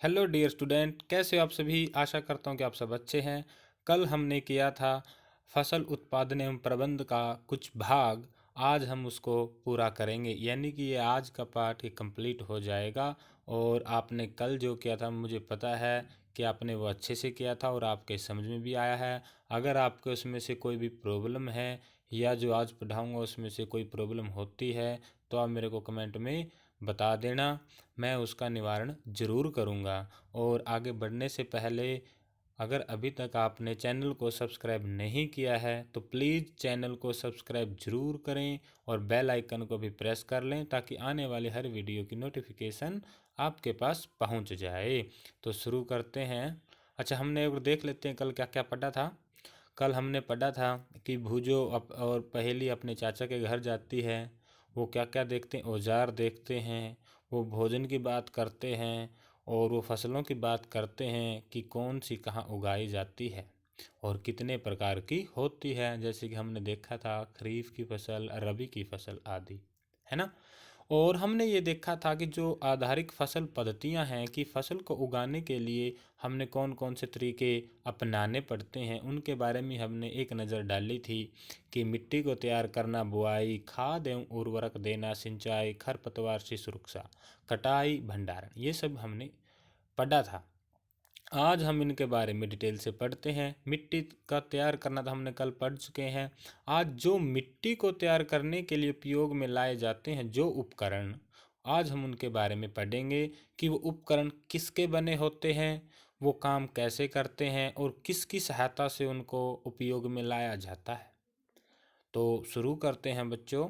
Hello dear student, कैसे हो आप सभी। आशा करता हूँ कि आप सब अच्छे हैं। कल हमने किया था फसल उत्पादन एवं प्रबंध का कुछ भाग। आज हम उसको पूरा करेंगे, यानी कि ये आज का पाठ ये कंप्लीट हो जाएगा। और आपने कल जो किया था मुझे पता है कि आपने वो अच्छे से किया था और आपके समझ में भी आया है। अगर आपके उसमें से कोई भी प्रॉब्लम है या जो आज पढ़ाऊँगा उसमें से कोई प्रॉब्लम होती है तो आप मेरे को कमेंट में बता देना, मैं उसका निवारण ज़रूर करूँगा। और आगे बढ़ने से पहले अगर अभी तक आपने चैनल को सब्सक्राइब नहीं किया है तो प्लीज़ चैनल को सब्सक्राइब ज़रूर करें और बेल आइकन को भी प्रेस कर लें ताकि आने वाली हर वीडियो की नोटिफिकेशन आपके पास पहुंच जाए। तो शुरू करते हैं। अच्छा, हमने एक देख लेते हैं कल क्या क्या पढ़ा था। कल हमने पढ़ा था कि भूजो और पहेली अपने चाचा के घर जाती है। वो क्या क्या देखते हैं, औजार देखते हैं, वो भोजन की बात करते हैं और वो फसलों की बात करते हैं कि कौन सी कहाँ उगाई जाती है और कितने प्रकार की होती है। जैसे कि हमने देखा था खरीफ की फसल, रबी की फसल आदि, है ना। और हमने ये देखा था कि जो आधारिक फसल पद्धतियां हैं कि फसल को उगाने के लिए हमने कौन कौन से तरीके अपनाने पड़ते हैं उनके बारे में हमने एक नज़र डाली थी कि मिट्टी को तैयार करना, बुआई, खाद एवं उर्वरक देना, सिंचाई, खरपतवार से सुरक्षा, कटाई, भंडारण, ये सब हमने पढ़ा था। आज हम इनके बारे में डिटेल से पढ़ते हैं। मिट्टी का तैयार करना तो हमने कल पढ़ चुके हैं। आज जो मिट्टी को तैयार करने के लिए उपयोग में लाए जाते हैं जो उपकरण, आज हम उनके बारे में पढ़ेंगे कि वो उपकरण किसके बने होते हैं, वो काम कैसे करते हैं और किसकी सहायता से उनको उपयोग में लाया जाता है। तो शुरू करते हैं बच्चों।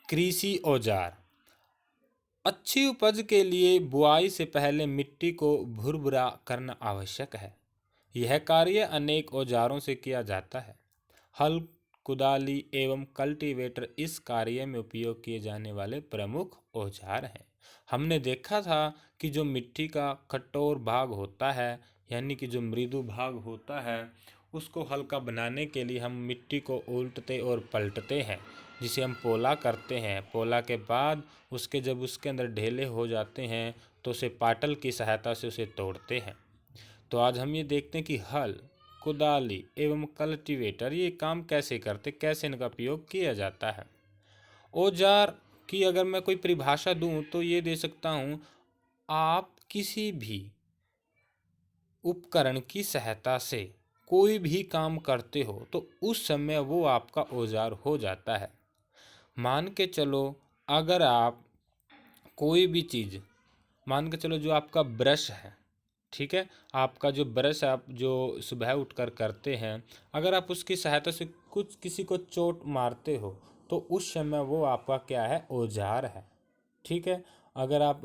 कृषि औजार। अच्छी उपज के लिए बुआई से पहले मिट्टी को भुरभुरा करना आवश्यक है। यह कार्य अनेक औजारों से किया जाता है। हल, कुदाली एवं कल्टीवेटर इस कार्य में उपयोग किए जाने वाले प्रमुख औजार हैं। हमने देखा था कि जो मिट्टी का कठोर भाग होता है, यानी कि जो मृदु भाग होता है, उसको हल्का बनाने के लिए हम मिट्टी को उल्टते और पलटते हैं, जिसे हम पोला करते हैं। पोला के बाद उसके जब उसके अंदर ढेले हो जाते हैं तो उसे पाटल की सहायता से उसे तोड़ते हैं। तो आज हम ये देखते हैं कि हल, कुदाली एवं कल्टीवेटर ये काम कैसे करते, कैसे इनका उपयोग किया जाता है। औजार की अगर मैं कोई परिभाषा दूं तो ये दे सकता हूं, आप किसी भी उपकरण की सहायता से कोई भी काम करते हो तो उस समय वो आपका औजार हो जाता है। मान के चलो, अगर आप कोई भी चीज़, मान के चलो जो आपका ब्रश है, ठीक है, आपका जो ब्रश आप जो सुबह उठकर करते हैं, अगर आप उसकी सहायता से कुछ किसी को चोट मारते हो तो उस समय वो आपका क्या है, औजार है। ठीक है। अगर आप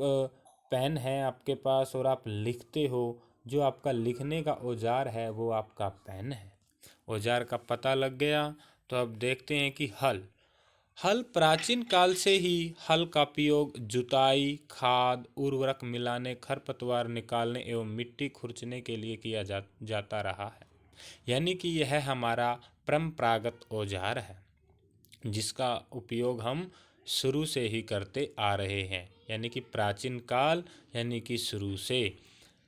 पेन है आपके पास और आप लिखते हो, जो आपका लिखने का औजार है वो आपका पेन है। औजार का पता लग गया। तो अब देखते हैं कि हल। हल प्राचीन काल से ही हल का उपयोग जुताई, खाद, उर्वरक मिलाने, खरपतवार निकालने एवं मिट्टी खुरचने के लिए किया जाता रहा है। यानी कि यह हमारा परंपरागत औजार है जिसका उपयोग हम शुरू से ही करते आ रहे हैं। यानी कि प्राचीन काल, यानी कि शुरू से,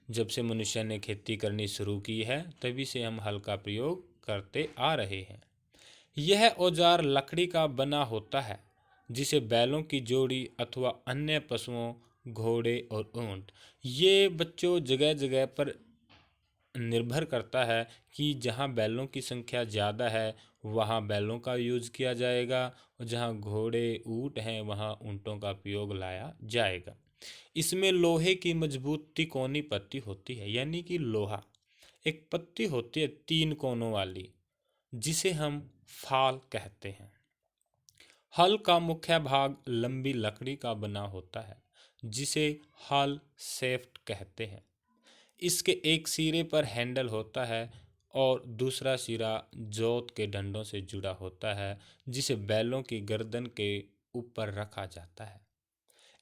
जब से मनुष्य ने खेती करनी शुरू की है तभी से हम हल का प्रयोग करते आ रहे हैं। यह औजार लकड़ी का बना होता है जिसे बैलों की जोड़ी अथवा अन्य पशुओं, घोड़े और ऊंट, ये बच्चों जगह जगह पर निर्भर करता है कि जहाँ बैलों की संख्या ज़्यादा है वहाँ बैलों का यूज़ किया जाएगा और जहाँ घोड़े, ऊंट हैं वहाँ ऊंटों का उपयोग लाया जाएगा। इसमें लोहे की मजबूत तिकोनी पत्ती होती है, यानी कि लोहा एक पत्ती होती है 3 कोनों वाली, जिसे हम फाल कहते हैं। हल का मुख्य भाग लंबी लकड़ी का बना होता है जिसे हल शेफ्ट कहते हैं। इसके एक सिरे पर हैंडल होता है और दूसरा सिरा जोत के डंडों से जुड़ा होता है जिसे बैलों की गर्दन के ऊपर रखा जाता है।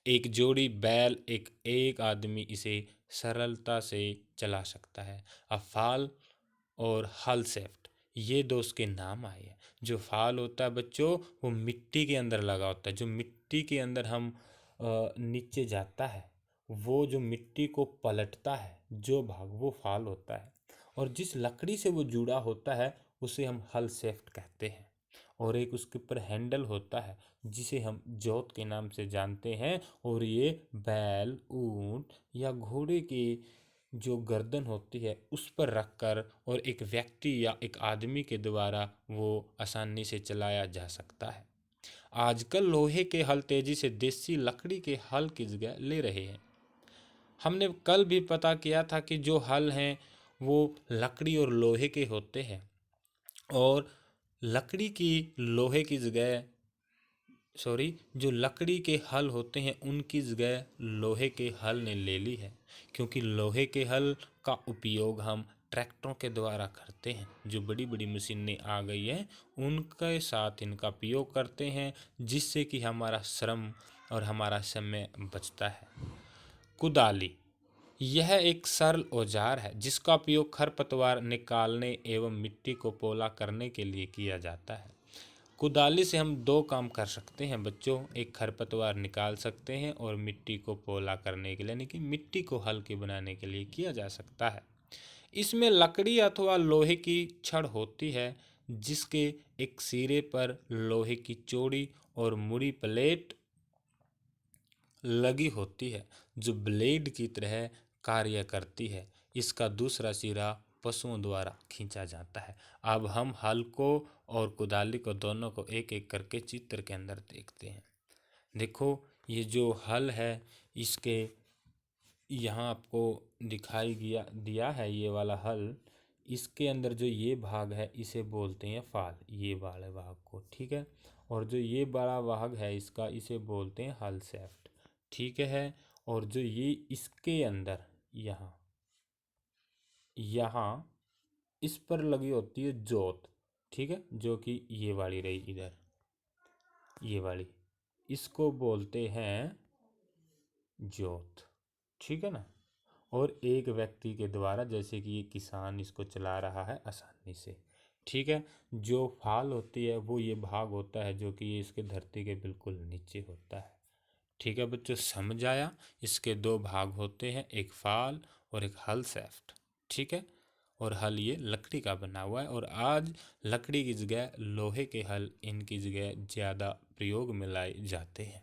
एक जोड़ी बैल, एक एक आदमी इसे सरलता से चला सकता है। अब फाल और हल सेफ्ट, ये दो उसके नाम आए हैं। जो फाल होता है बच्चों वो मिट्टी के अंदर लगा होता है, जो मिट्टी के अंदर हम नीचे जाता है वो जो मिट्टी को पलटता है जो भाग, वो फाल होता है। और जिस लकड़ी से वो जुड़ा होता है उसे हम हल शेफ्ट कहते हैं। और एक उसके ऊपर हैंडल होता है जिसे हम जोत के नाम से जानते हैं। और ये बैल, ऊंट या घोड़े की जो गर्दन होती है उस पर रखकर और एक व्यक्ति या एक आदमी के द्वारा वो आसानी से चलाया जा सकता है। आजकल लोहे के हल तेजी से देसी लकड़ी के हल की जगह ले रहे हैं। हमने कल भी पता किया था कि जो हल हैं वो लकड़ी और लोहे के होते हैं, और लकड़ी की लोहे की जगह जो लकड़ी के हल होते हैं उनकी जगह लोहे के हल ने ले ली है। क्योंकि लोहे के हल का उपयोग हम ट्रैक्टरों के द्वारा करते हैं। जो बड़ी बड़ी मशीनें आ गई हैं उनके साथ इनका उपयोग करते हैं, जिससे कि हमारा श्रम और हमारा समय बचता है। कुदाली, यह एक सरल औजार है जिसका उपयोग खरपतवार निकालने एवं मिट्टी को पोला करने के लिए किया जाता है। कुदाली से हम दो काम कर सकते हैं बच्चों, एक खरपतवार निकाल सकते हैं और मिट्टी को पोला करने के लिए, यानी कि मिट्टी को हल्की बनाने के लिए किया जा सकता है। इसमें लकड़ी अथवा लोहे की छड़ होती है जिसके एक सिरे पर लोहे की चौड़ी और मुड़ी प्लेट लगी होती है जो ब्लेड की तरह कार्य करती है। इसका दूसरा सिरा पशुओं द्वारा खींचा जाता है। अब हम हल को और कुदाली को दोनों को एक एक करके चित्र के अंदर देखते हैं। देखो, ये जो हल है इसके यहाँ आपको दिखाई दिया है ये वाला हल। इसके अंदर जो ये भाग है इसे बोलते हैं फाल, ये वाले भाग को, ठीक है। और जो ये बड़ा भाग है इसका, इसे बोलते हैं हल शेफ्ट, ठीक है। और जो ये इसके अंदर यहाँ यहाँ इस पर लगी होती है जोत, ठीक है, जो कि ये वाली रही इधर, ये वाली, इसको बोलते हैं जोत, ठीक है ना। और एक व्यक्ति के द्वारा, जैसे कि ये किसान इसको चला रहा है आसानी से, ठीक है। जो फाल होती है वो ये भाग होता है जो कि ये इसके धरती के बिल्कुल नीचे होता है, ठीक है बच्चों, समझ आया। इसके दो भाग होते हैं, एक फाल और एक हल शेफ्ट, ठीक है। और हल ये लकड़ी का बना हुआ है, और आज लकड़ी की जगह लोहे के हल इनकी जगह ज़्यादा प्रयोग में लाए जाते हैं।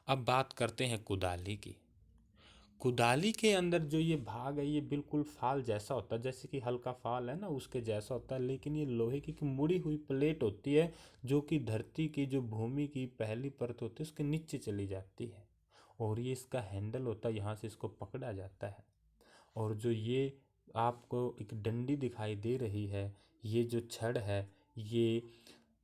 अब बात करते हैं कुदाली की। कुदाली के अंदर जो ये भाग है ये बिल्कुल फाल जैसा होता है, जैसे कि हल्का फाल है ना उसके जैसा होता है, लेकिन ये लोहे की मुड़ी हुई प्लेट होती है जो कि धरती की जो भूमि की पहली परत होती है उसके नीचे चली जाती है। और ये इसका हैंडल होता है, यहाँ से इसको पकड़ा जाता है। और जो ये आपको एक डंडी दिखाई दे रही है, ये जो छड़ है ये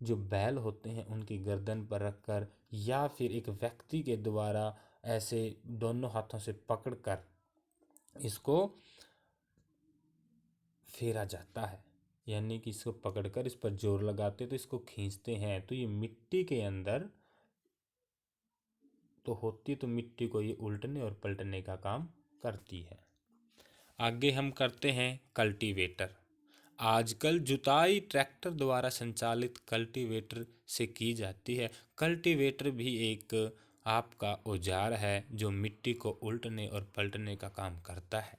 जो बैल होते हैं उनकी गर्दन पर रखकर या फिर एक व्यक्ति के द्वारा ऐसे दोनों हाथों से पकड़कर इसको फेरा जाता है, यानी कि इसको पकड़कर इस पर जोर लगाते तो इसको खींचते हैं तो ये मिट्टी के अंदर तो होती, तो मिट्टी को ये उल्टने और पलटने का काम करती है। आगे हम करते हैं कल्टीवेटर। आजकल जुताई ट्रैक्टर द्वारा संचालित कल्टीवेटर से की जाती है। कल्टीवेटर भी एक आपका औजार है जो मिट्टी को उल्टने और पलटने का काम करता है।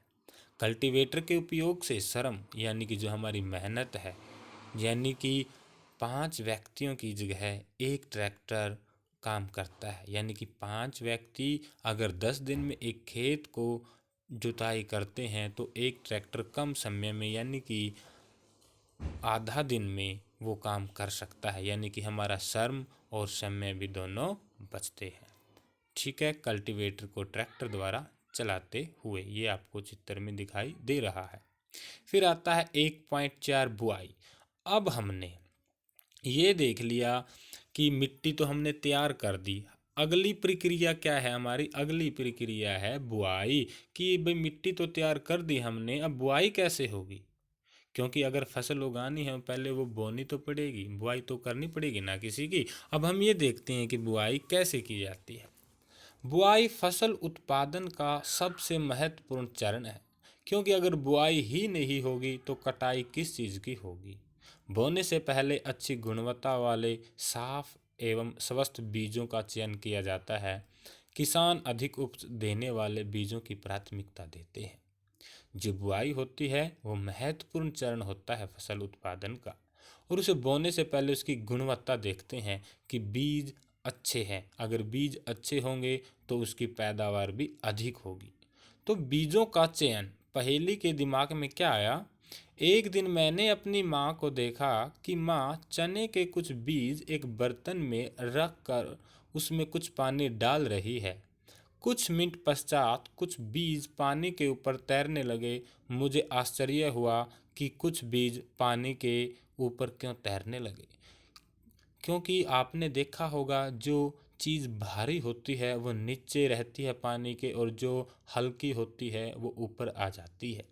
कल्टीवेटर के उपयोग से श्रम यानी कि जो हमारी मेहनत है, यानी कि 5 व्यक्तियों की जगह एक ट्रैक्टर काम करता है। यानी कि 5 व्यक्ति अगर 10 दिन में एक खेत को जुताई करते हैं तो एक ट्रैक्टर कम समय में यानी कि आधा दिन में वो काम कर सकता है। यानी कि हमारा श्रम और समय भी दोनों बचते हैं, ठीक है। कल्टीवेटर को ट्रैक्टर द्वारा चलाते हुए ये आपको चित्र में दिखाई दे रहा है। फिर आता है 1.4 बुआई। अब हमने ये देख लिया कि मिट्टी तो हमने तैयार कर दी, अगली प्रक्रिया क्या है हमारी, अगली प्रक्रिया है बुआई। कि भाई मिट्टी तो तैयार कर दी हमने, अब बुआई कैसे होगी, क्योंकि अगर फसल उगानी है पहले वो बोनी तो पड़ेगी, बुआई तो करनी पड़ेगी ना किसी की। अब हम ये देखते हैं कि बुआई कैसे की जाती है। बुआई फसल उत्पादन का सबसे महत्वपूर्ण चरण है, क्योंकि अगर बुआई ही नहीं होगी तो कटाई किस चीज़ की होगी। बोने से पहले अच्छी गुणवत्ता वाले साफ एवं स्वस्थ बीजों का चयन किया जाता है, किसान अधिक उपज देने वाले बीजों की प्राथमिकता देते हैं। जो बुआई होती है वो महत्वपूर्ण चरण होता है फसल उत्पादन का, और उसे बोने से पहले उसकी गुणवत्ता देखते हैं कि बीज अच्छे हैं। अगर बीज अच्छे होंगे तो उसकी पैदावार भी अधिक होगी। तो बीजों का चयन, पहेली के दिमाग में क्या आया? एक दिन मैंने अपनी माँ को देखा कि माँ चने के कुछ बीज एक बर्तन में रख कर उसमें कुछ पानी डाल रही है। कुछ मिनट पश्चात कुछ बीज पानी के ऊपर तैरने लगे। मुझे आश्चर्य हुआ कि कुछ बीज पानी के ऊपर क्यों तैरने लगे। क्योंकि आपने देखा होगा जो चीज़ भारी होती है वो नीचे रहती है पानी के, और जो हल्की होती है वो ऊपर आ जाती है।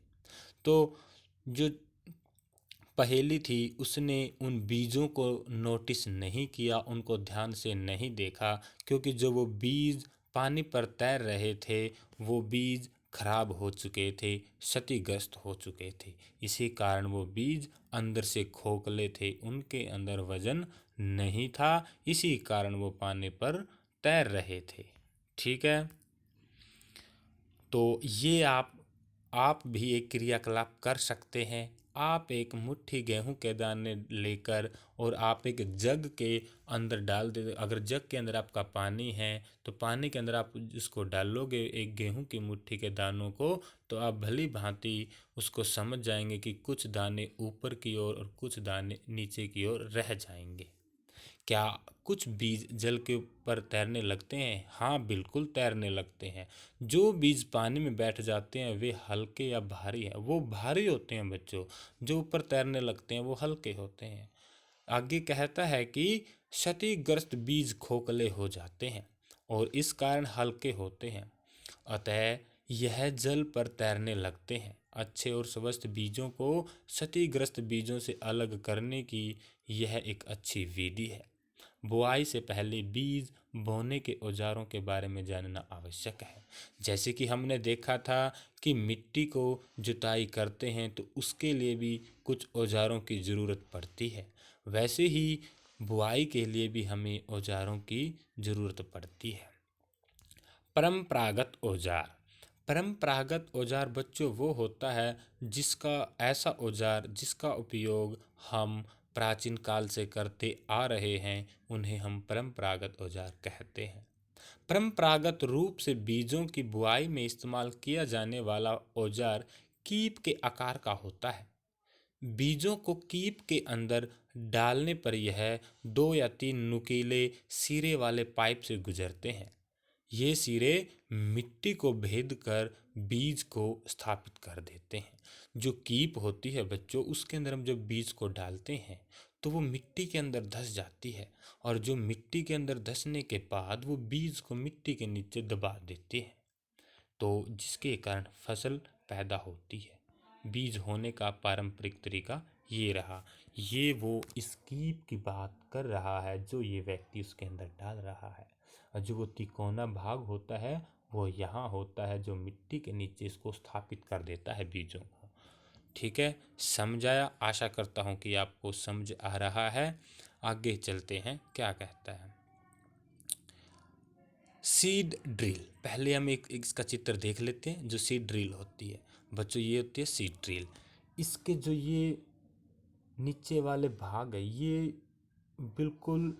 तो जो पहेली थी उसने उन बीजों को नोटिस नहीं किया, उनको ध्यान से नहीं देखा, क्योंकि जो वो बीज पानी पर तैर रहे थे वो बीज खराब हो चुके थे, क्षतिग्रस्त हो चुके थे। इसी कारण वो बीज अंदर से खोखले थे, उनके अंदर वजन नहीं था, इसी कारण वो पानी पर तैर रहे थे। ठीक है, तो ये आप भी एक क्रियाकलाप कर सकते हैं। आप एक मुट्ठी गेहूं के दाने लेकर और आप एक जग के अंदर डाल दे। अगर जग के अंदर आपका पानी है तो पानी के अंदर आप उसको डालोगे, एक गेहूं की मुट्ठी के दानों को, तो आप भली भांति उसको समझ जाएंगे कि कुछ दाने ऊपर की ओर और कुछ दाने नीचे की ओर रह जाएंगे। क्या कुछ बीज जल के ऊपर तैरने लगते हैं? हाँ, बिल्कुल तैरने लगते हैं। जो बीज पानी में बैठ जाते हैं वे हल्के या भारी हैं। वो भारी होते हैं बच्चों, जो ऊपर तैरने लगते हैं वो हल्के होते हैं। आगे कहता है कि क्षतिग्रस्त बीज खोखले हो जाते हैं और इस कारण हल्के होते हैं, अतः यह जल पर तैरने लगते हैं। अच्छे और स्वस्थ बीजों को क्षतिग्रस्त बीजों से अलग करने की यह एक अच्छी विधि है। बुआई से पहले बीज बोने के औजारों के बारे में जानना आवश्यक है। जैसे कि हमने देखा था कि मिट्टी को जुताई करते हैं तो उसके लिए भी कुछ औजारों की ज़रूरत पड़ती है, वैसे ही बुआई के लिए भी हमें औजारों की ज़रूरत पड़ती है। परंपरागत औजार। परंपरागत औजार बच्चों वो होता है जिसका ऐसा औजार जिसका उपयोग हम प्राचीन काल से करते आ रहे हैं, उन्हें हम परंपरागत औजार कहते हैं। परंपरागत रूप से बीजों की बुआई में इस्तेमाल किया जाने वाला औजार कीप के आकार का होता है। बीजों को कीप के अंदर डालने पर यह 2 या 3 नुकीले सिरे वाले पाइप से गुजरते हैं। ये सिरे मिट्टी को भेद कर बीज को स्थापित कर देते हैं। जो कीप होती है बच्चों, उसके अंदर हम जब बीज को डालते हैं तो वो मिट्टी के अंदर धंस जाती है, और जो मिट्टी के अंदर धंसने के बाद वो बीज को मिट्टी के नीचे दबा देती है, तो जिसके कारण फसल पैदा होती है। बीज होने का पारंपरिक तरीका ये रहा। ये वो इस कीप की बात कर रहा है जो ये व्यक्ति उसके अंदर डाल रहा है, और जो वो तिकोना भाग होता है वो यहाँ होता है जो मिट्टी के नीचे इसको स्थापित कर देता है बीजों को। ठीक है, समझाया? आशा करता हूँ कि आपको समझ आ रहा है। आगे चलते हैं, क्या कहता है। Seed drill. पहले हम एक इसका चित्र देख लेते हैं जो सीड ड्रिल होती है। बच्चों ये होती है सीड ड्रिल। इसके जो ये नीचे वाले भाग है ये बिल्कुल,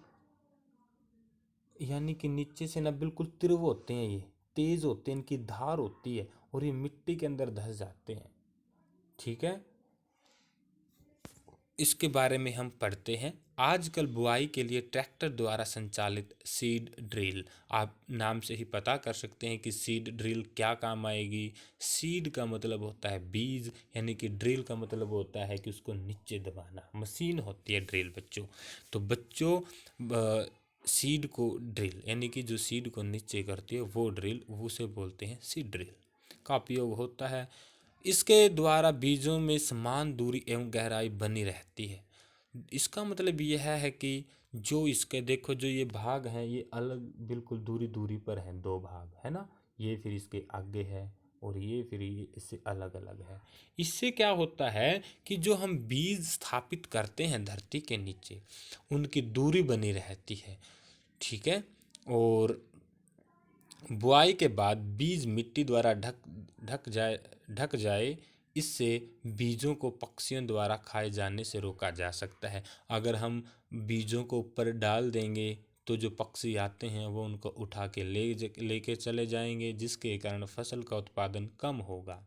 यानी कि नीचे से ना बिल्कुल तीव्र होते हैं, ये तेज होते हैं, इनकी धार होती है और ये मिट्टी के अंदर धंस जाते हैं। ठीक है, इसके बारे में हम पढ़ते हैं। आजकल बुआई के लिए ट्रैक्टर द्वारा संचालित सीड ड्रिल, आप नाम से ही पता कर सकते हैं कि सीड ड्रिल क्या काम आएगी। सीड का मतलब होता है बीज, यानी कि ड्रिल का मतलब होता है कि उसको नीचे दबाना। मशीन होती है ड्रिल बच्चों। तो बच्चों सीड को ड्रिल, यानी कि जो सीड को नीचे करती है वो ड्रिल, वो उसे बोलते हैं सीड ड्रिल का उपयोग होता है। इसके द्वारा बीजों में समान दूरी एवं गहराई बनी रहती है। इसका मतलब यह है कि जो इसके देखो जो ये भाग हैं ये अलग बिल्कुल दूरी दूरी पर हैं, 2 भाग है ना, ये फिर इसके आगे है और ये फिर ये इससे अलग अलग है। इससे क्या होता है कि जो हम बीज स्थापित करते हैं धरती के नीचे, उनकी दूरी बनी रहती है। ठीक है, और बुआई के बाद बीज मिट्टी द्वारा ढक जाए। इससे बीजों को पक्षियों द्वारा खाए जाने से रोका जा सकता है। अगर हम बीजों को ऊपर डाल देंगे तो जो पक्षी आते हैं वो उनको उठा के लेके चले जाएंगे, जिसके कारण फसल का उत्पादन कम होगा।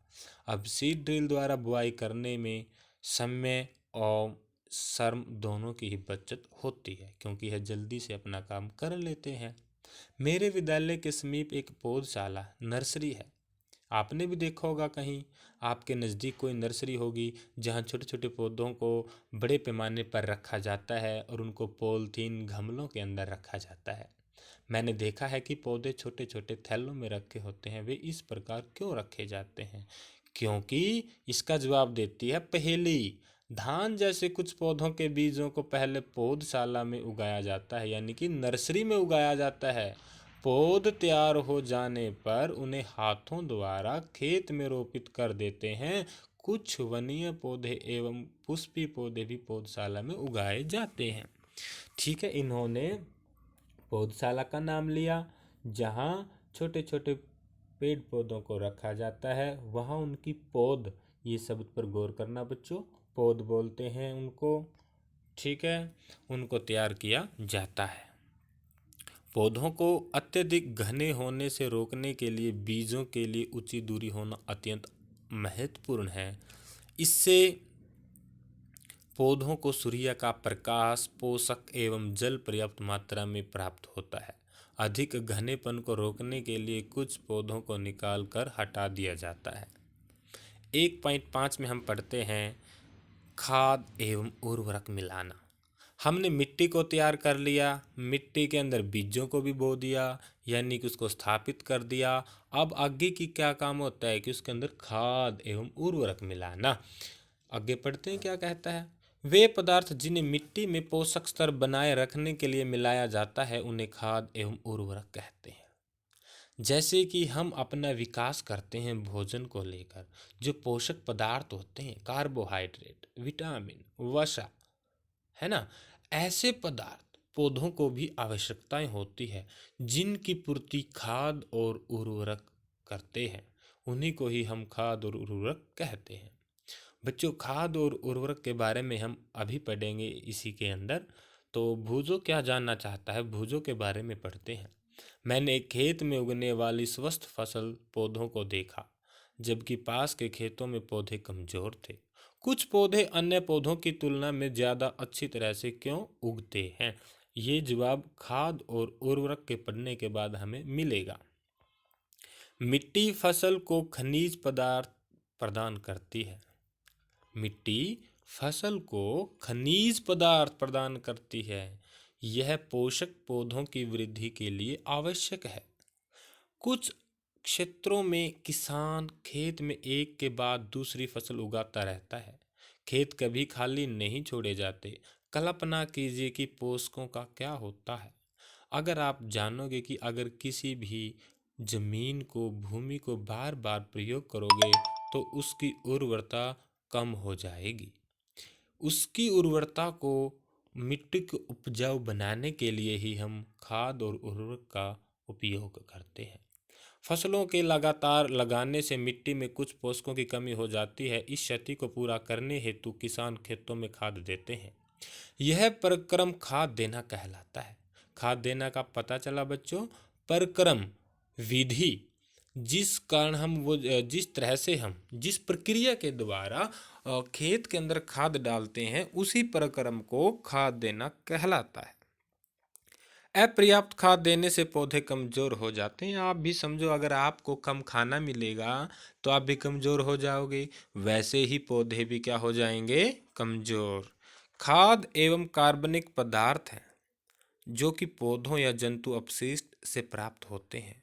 अब सीड ड्रिल द्वारा बुआई करने में समय और श्रम दोनों की ही बचत होती है, क्योंकि यह जल्दी से अपना काम कर लेते हैं। मेरे विद्यालय के समीप एक पौधशाला नर्सरी है। आपने भी देखा होगा, कहीं आपके नज़दीक कोई नर्सरी होगी जहाँ छोटे छोटे पौधों को बड़े पैमाने पर रखा जाता है और उनको पॉलीथीन गमलों के अंदर रखा जाता है। मैंने देखा है कि पौधे छोटे छोटे थैलों में रखे होते हैं। वे इस प्रकार क्यों रखे जाते हैं? क्योंकि इसका जवाब देती है पहेली। धान जैसे कुछ पौधों के बीजों को पहले पौधशाला में उगाया जाता है, यानी कि नर्सरी में उगाया जाता है। पौध तैयार हो जाने पर उन्हें हाथों द्वारा खेत में रोपित कर देते हैं। कुछ वनीय पौधे एवं पुष्पी पौधे भी पौधशाला में उगाए जाते हैं। ठीक है, इन्होंने पौधशाला का नाम लिया। जहाँ छोटे छोटे पेड़ पौधों को रखा जाता है वहाँ उनकी पौध, ये शब्द पर गौर करना बच्चों, पौध बोलते हैं उनको। ठीक है, उनको तैयार किया जाता है। पौधों को अत्यधिक घने होने से रोकने के लिए बीजों के लिए उचित दूरी होना अत्यंत महत्वपूर्ण है। इससे पौधों को सूर्य का प्रकाश, पोषक एवं जल पर्याप्त मात्रा में प्राप्त होता है। अधिक घनेपन को रोकने के लिए कुछ पौधों को निकाल कर हटा दिया जाता है। 1.5 में हम पढ़ते हैं खाद एवं उर्वरक मिलाना। हमने मिट्टी को तैयार कर लिया, मिट्टी के अंदर बीजों को भी बो दिया, यानी कि उसको स्थापित कर दिया। अब आगे की क्या काम होता है कि उसके अंदर खाद एवं उर्वरक मिलाना। आगे पढ़ते हैं क्या कहता है। वे पदार्थ जिन्हें मिट्टी में पोषक स्तर बनाए रखने के लिए मिलाया जाता है उन्हें खाद एवं उर्वरक कहते हैं। जैसे कि हम अपना विकास करते हैं भोजन को लेकर, जो पोषक पदार्थ होते हैं, कार्बोहाइड्रेट, विटामिन, वसा, है ना, ऐसे पदार्थ पौधों को भी आवश्यकताएं होती है, जिनकी पूर्ति खाद और उर्वरक करते हैं। उन्हीं को ही हम खाद और उर्वरक कहते हैं। बच्चों, खाद और उर्वरक के बारे में हम अभी पढ़ेंगे इसी के अंदर। तो भूजो क्या जानना चाहता है, भूजो के बारे में पढ़ते हैं। मैंने एक खेत में उगने वाली स्वस्थ फसल पौधों को देखा, जबकि पास के खेतों में पौधे कमजोर थे। कुछ पौधे अन्य पौधों की तुलना में ज़्यादा अच्छी तरह से क्यों उगते हैं? ये जवाब खाद और उर्वरक के पढ़ने के बाद हमें मिलेगा। मिट्टी फसल को खनिज पदार्थ प्रदान करती है। मिट्टी फसल को खनिज पदार्थ प्रदान करती है। यह पोषक पौधों की वृद्धि के लिए आवश्यक है। कुछ क्षेत्रों में किसान खेत में एक के बाद दूसरी फसल उगाता रहता है। खेत कभी खाली नहीं छोड़े जाते। कल्पना कीजिए कि पोषकों का क्या होता है। अगर आप जानोगे कि अगर किसी भी जमीन को, भूमि को बार बार प्रयोग करोगे तो उसकी उर्वरता कम हो जाएगी। उसकी उर्वरता को मिट्टी को उपजाऊ बनाने के लिए ही हम खाद और उर्वरक का उपयोग करते हैं। फसलों के लगातार लगाने से मिट्टी में कुछ पोषकों की कमी हो जाती है। इस क्षति को पूरा करने हेतु किसान खेतों में खाद देते हैं। यह परिक्रम खाद देना कहलाता है। खाद देना का पता चला बच्चों, परिक्रम विधि, जिस कारण हम वो जिस तरह से हम जिस प्रक्रिया के द्वारा खेत के अंदर खाद डालते हैं, उसी परिक्रम को खाद देना कहलाता है। अपर्याप्त खाद देने से पौधे कमजोर हो जाते हैं। आप भी समझो, अगर आपको कम खाना मिलेगा तो आप भी कमजोर हो जाओगे, वैसे ही पौधे भी क्या हो जाएंगे, कमजोर। खाद एवं कार्बनिक पदार्थ हैं जो कि पौधों या जंतु अपशिष्ट से प्राप्त होते हैं।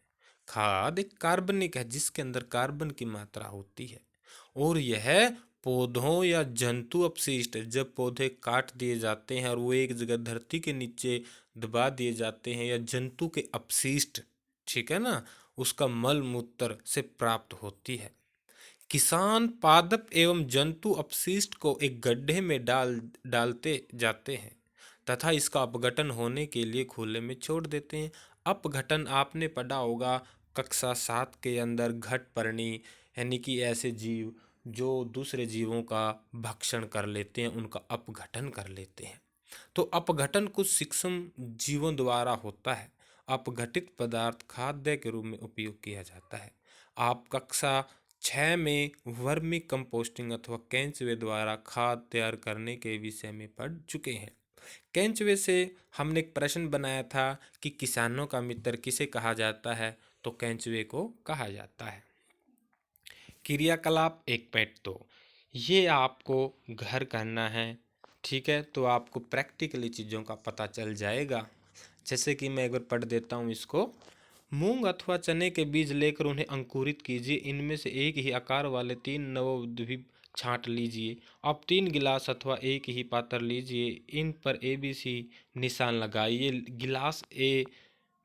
खाद एक कार्बनिक है जिसके अंदर कार्बन की मात्रा होती है, और यह पौधों या जंतु अपशिष्ट, जब पौधे काट दिए जाते हैं और वो एक जगह धरती के नीचे दबा दिए जाते हैं, या जंतु के अपशिष्ट, ठीक है ना, उसका मल मूत्र से प्राप्त होती है। किसान पादप एवं जंतु अपशिष्ट को एक गड्ढे में डालते जाते हैं तथा इसका अपघटन होने के लिए खुले में छोड़ देते हैं। अपघटन आपने पढ़ा होगा, कक्षा 7 के अंदर घटपर्णी यानी कि ऐसे जीव जो दूसरे जीवों का भक्षण कर लेते हैं, उनका अपघटन कर लेते हैं। तो अपघटन कुछ सूक्ष्म जीवों द्वारा होता है। अपघटित पदार्थ खाद्य के रूप में उपयोग किया जाता है। आप कक्षा 6 में वर्मी कंपोस्टिंग अथवा केंचुए द्वारा खाद तैयार करने के विषय में पढ़ चुके हैं। केंचुए से हमने एक प्रश्न बनाया था कि किसानों का मित्र किसे कहा जाता है, तो केंचुए को कहा जाता है। क्रियाकलाप 1.2 ये आपको घर करना है, ठीक है, तो आपको प्रैक्टिकली चीज़ों का पता चल जाएगा। जैसे कि मैं एक बार पढ़ देता हूँ इसको। मूंग अथवा चने के बीज लेकर उन्हें अंकुरित कीजिए। इनमें से एक ही आकार वाले 3 नवोद्भिद छांट लीजिए। अब 3 गिलास अथवा एक ही पात्र लीजिए। इन पर ABC निशान लगाइए। गिलास ए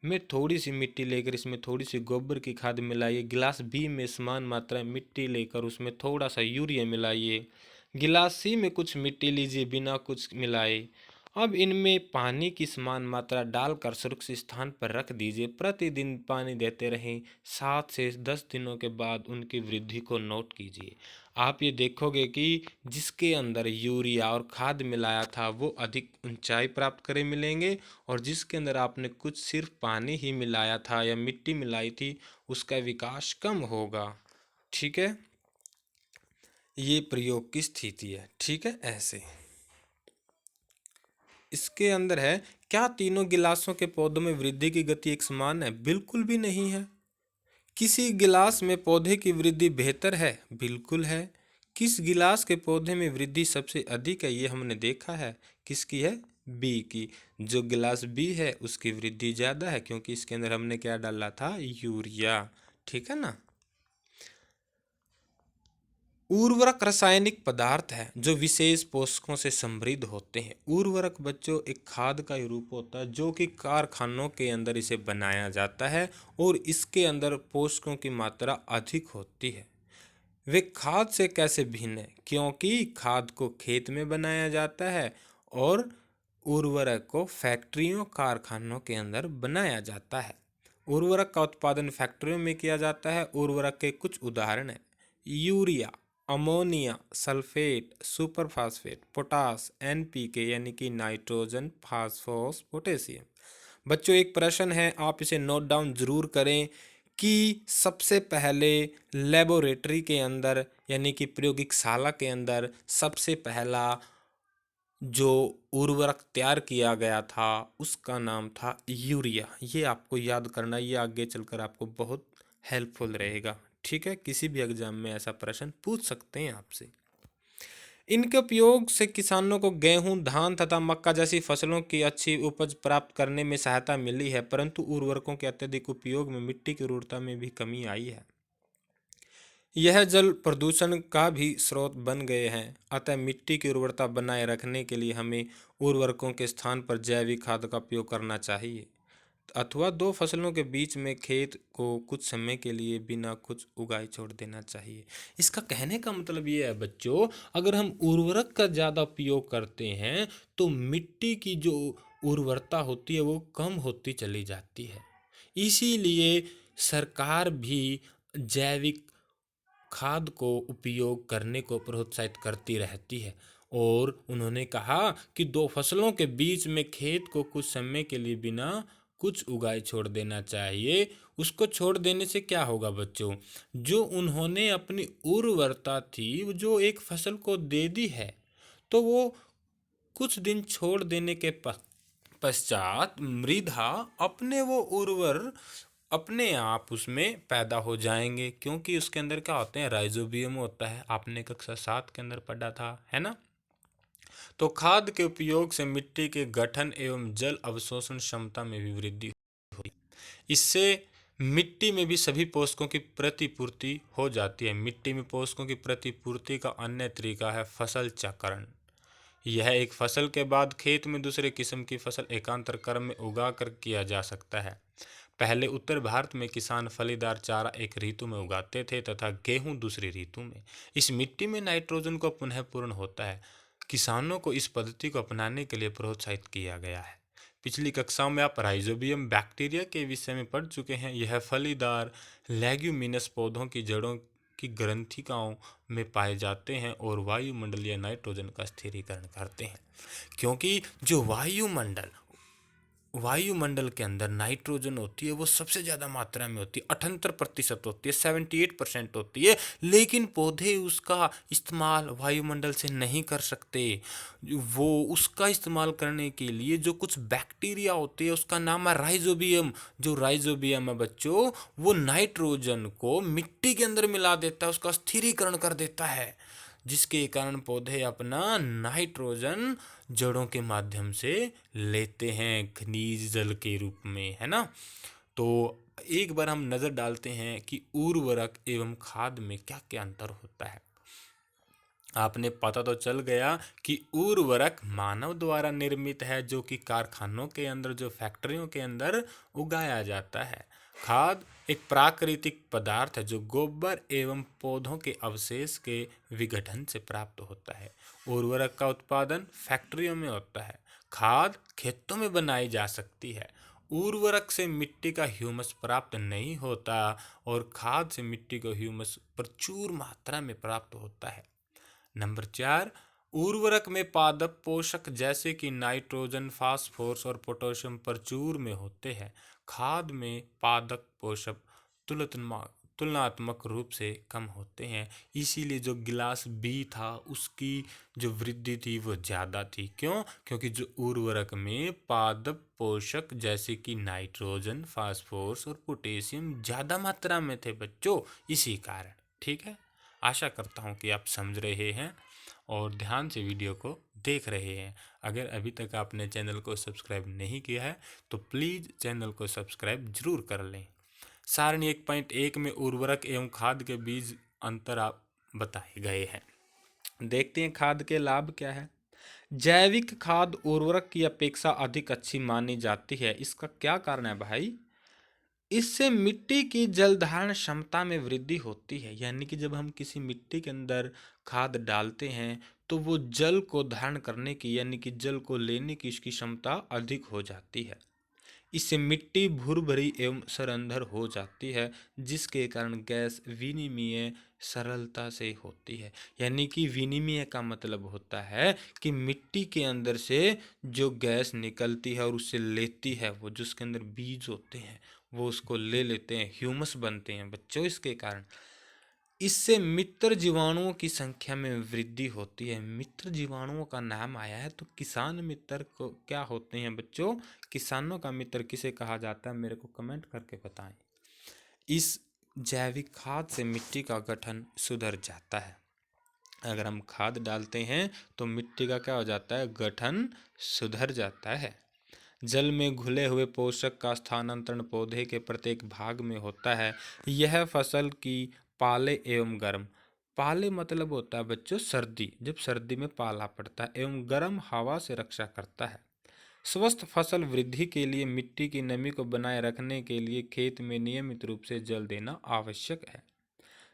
में थोड़ी सी मिट्टी लेकर इसमें थोड़ी सी गोबर की खाद मिलाइए। गिलास बी में समान मात्रा में मिट्टी लेकर उसमें थोड़ा सा यूरिया मिलाइए। गिलास सी में कुछ मिट्टी लीजिए बिना कुछ मिलाए। अब इनमें पानी की समान मात्रा डालकर सुरक्षित स्थान पर रख दीजिए। प्रतिदिन पानी देते रहें। 7 से 10 दिनों के बाद उनकी वृद्धि को नोट कीजिए। आप ये देखोगे कि जिसके अंदर यूरिया और खाद मिलाया था वो अधिक ऊंचाई प्राप्त करे मिलेंगे, और जिसके अंदर आपने कुछ सिर्फ पानी ही मिलाया था या मिट्टी मिलाई थी उसका विकास कम होगा। ठीक है, ये प्रयोग की स्थिति है। ठीक है, ऐसे इसके अंदर है, क्या तीनों गिलासों के पौधों में वृद्धि की गति एक समान है? बिल्कुल भी नहीं है। किसी गिलास में पौधे की वृद्धि बेहतर है? बिल्कुल है। किस गिलास के पौधे में वृद्धि सबसे अधिक है? ये हमने देखा है। किसकी है? बी की। जो गिलास बी है उसकी वृद्धि ज़्यादा है, क्योंकि इसके अंदर हमने क्या डाला था? यूरिया। ठीक है ना। उर्वरक रासायनिक पदार्थ है जो विशेष पोषकों से समृद्ध होते हैं। उर्वरक बच्चों एक खाद का ही रूप होता है जो कि कारखानों के अंदर इसे बनाया जाता है और इसके अंदर पोषकों की मात्रा अधिक होती है। वे खाद से कैसे भिन्न है? क्योंकि खाद को खेत में बनाया जाता है और उर्वरक को फैक्ट्रियों कारखानों के अंदर बनाया जाता है। उर्वरक का उत्पादन फैक्ट्रियों में किया जाता है। उर्वरक के कुछ उदाहरण हैं: urea, ammonia, sulphate, superphosphate, potash, NPK यानी कि नाइट्रोजन, फास्फोरस, पोटेशियम। बच्चों एक प्रश्न है, आप इसे नोट डाउन जरूर करें कि सबसे पहले लेबोरेटरी के अंदर यानी कि प्रयोगशाला के अंदर सबसे पहला जो उर्वरक तैयार किया गया था उसका नाम था यूरिया। ये आपको याद करना, ये आगे चलकर आपको बहुत हेल्पफुल रहेगा। ठीक है, किसी भी एग्जाम में ऐसा प्रश्न पूछ सकते हैं आपसे। इनके उपयोग से किसानों को गेहूं, धान तथा मक्का जैसी फसलों की अच्छी उपज प्राप्त करने में सहायता मिली है, परंतु उर्वरकों के अत्यधिक उपयोग में मिट्टी की उर्वरता में भी कमी आई है। यह जल प्रदूषण का भी स्रोत बन गए हैं। अतः मिट्टी की उर्वरता बनाए रखने के लिए हमें उर्वरकों के स्थान पर जैविक खाद का उपयोग करना चाहिए, अथवा 2 फसलों के बीच में खेत को कुछ समय के लिए बिना कुछ उगाए छोड़ देना चाहिए। इसका कहने का मतलब ये है बच्चों, अगर हम उर्वरक का ज़्यादा उपयोग करते हैं तो मिट्टी की जो उर्वरता होती है वो कम होती चली जाती है। इसीलिए सरकार भी जैविक खाद को उपयोग करने को प्रोत्साहित करती रहती है, और उन्होंने कहा कि 2 फसलों के बीच में खेत को कुछ समय के लिए बिना कुछ उगाए छोड़ देना चाहिए। उसको छोड़ देने से क्या होगा बच्चों? जो उन्होंने अपनी उर्वरता थी जो एक फसल को दे दी है, तो वो कुछ दिन छोड़ देने के पश्चात मृदा अपने वो उर्वर अपने आप उसमें पैदा हो जाएंगे, क्योंकि उसके अंदर क्या होते हैं? राइजोबियम होता है। आपने कक्षा 7 के अंदर पढ़ा था, है ना। तो खाद के उपयोग से मिट्टी के गठन एवं जल अवशोषण क्षमता में भी वृद्धि होती है। इससे मिट्टी में भी सभी पोषकों की प्रतिपूर्ति हो जाती है। मिट्टी में पोषकों की प्रतिपूर्ति का अन्य तरीका है फसल चक्रण। यह एक फसल के बाद खेत में दूसरे किस्म की फसल एकांतर क्रम में उगा कर किया जा सकता है। पहले उत्तर भारत में किसान फलीदार चारा एक ऋतु में उगाते थे तथा गेहूं दूसरी ऋतु में। इस मिट्टी में नाइट्रोजन को पुनः पूर्ण होता है। किसानों को इस पद्धति को अपनाने के लिए प्रोत्साहित किया गया है। पिछली कक्षाओं में आप राइजोबियम बैक्टीरिया के विषय में पढ़ चुके हैं। यह फलीदार लेग्यूमिनस पौधों की जड़ों की ग्रंथिकाओं में पाए जाते हैं और वायुमंडलीय नाइट्रोजन का स्थिरीकरण करते हैं। क्योंकि जो वायुमंडल के अंदर नाइट्रोजन होती है वो सबसे ज़्यादा मात्रा में होती है, 78% होती है, 78% होती है, लेकिन पौधे उसका इस्तेमाल वायुमंडल से नहीं कर सकते। वो उसका इस्तेमाल करने के लिए जो कुछ बैक्टीरिया होती है उसका नाम है राइजोबियम। जो राइजोबियम है बच्चों, वो नाइट्रोजन को मिट्टी के अंदर मिला देता है, उसका स्थिरीकरण कर देता है, जिसके कारण पौधे अपना नाइट्रोजन जड़ों के माध्यम से लेते हैं, खनिज जल के रूप में, है ना। तो एक बार हम नज़र डालते हैं कि उर्वरक एवं खाद में क्या क्या अंतर होता है। आपने पता तो चल गया कि उर्वरक मानव द्वारा निर्मित है, जो कि कारखानों के अंदर, जो फैक्ट्रियों के अंदर उगाया जाता है। खाद एक प्राकृतिक पदार्थ है जो गोबर एवं पौधों के अवशेष के विघटन से प्राप्त होता है। उर्वरक का उत्पादन फैक्ट्रियों में होता है। खाद खेतों में बनाई जा सकती है। उर्वरक से मिट्टी का ह्यूमस प्राप्त नहीं होता और खाद से मिट्टी का ह्यूमस प्रचुर मात्रा में प्राप्त होता है। नंबर 4, उर्वरक में पादप पोषक जैसे कि नाइट्रोजन, फास्फोरस और पोटेशियम प्रचुर में होते हैं। खाद में पादप पोषक तुलनात्मक रूप से कम होते हैं, इसीलिए जो गिलास बी था उसकी जो वृद्धि थी वो ज़्यादा थी। क्यों? क्योंकि जो उर्वरक में पादप पोषक जैसे कि नाइट्रोजन, फास्फोरस और पोटेशियम ज़्यादा मात्रा में थे बच्चों, इसी कारण। ठीक है, आशा करता हूँ कि आप समझ रहे हैं और ध्यान से वीडियो को देख रहे हैं। अगर अभी तक आपने चैनल को सब्सक्राइब नहीं किया है तो प्लीज़ चैनल को सब्सक्राइब जरूर कर लें। सारणी 1.1 में उर्वरक एवं खाद के बीच अंतर आप बताए गए हैं। देखते हैं खाद के लाभ क्या है। जैविक खाद उर्वरक की अपेक्षा अधिक अच्छी मानी जाती है। इसका क्या कारण है भाई? इससे मिट्टी की जल धारण क्षमता में वृद्धि होती है, यानी कि जब हम किसी मिट्टी के अंदर खाद डालते हैं तो वो जल को धारण करने की, यानी कि जल को लेने की इसकी क्षमता अधिक हो जाती है। इससे मिट्टी भुरभरी एवं सरंध्र हो जाती है, जिसके कारण गैस विनिमय सरलता से होती है। यानी कि विनिमय का मतलब होता है कि मिट्टी के अंदर से जो गैस निकलती है और उससे लेती है, वो जो उसके अंदर बीज होते हैं वो उसको ले लेते हैं, ह्यूमस बनते हैं बच्चों। इसके कारण इससे मित्र जीवाणुओं की संख्या में वृद्धि होती है। मित्र जीवाणुओं का नाम आया है तो किसान मित्र को क्या होते हैं बच्चों? किसानों का मित्र किसे कहा जाता है, मेरे को कमेंट करके बताएं। इस जैविक खाद से मिट्टी का गठन सुधर जाता है। अगर हम खाद डालते हैं तो मिट्टी का क्या हो जाता है? गठन सुधर जाता है। जल में घुले हुए पोषक का स्थानांतरण पौधे के प्रत्येक भाग में होता है। यह फसल की पाले एवं गर्म, पाले मतलब होता है बच्चों सर्दी, जब सर्दी में पाला पड़ता है, एवं गर्म हवा से रक्षा करता है। स्वस्थ फसल वृद्धि के लिए मिट्टी की नमी को बनाए रखने के लिए खेत में नियमित रूप से जल देना आवश्यक है।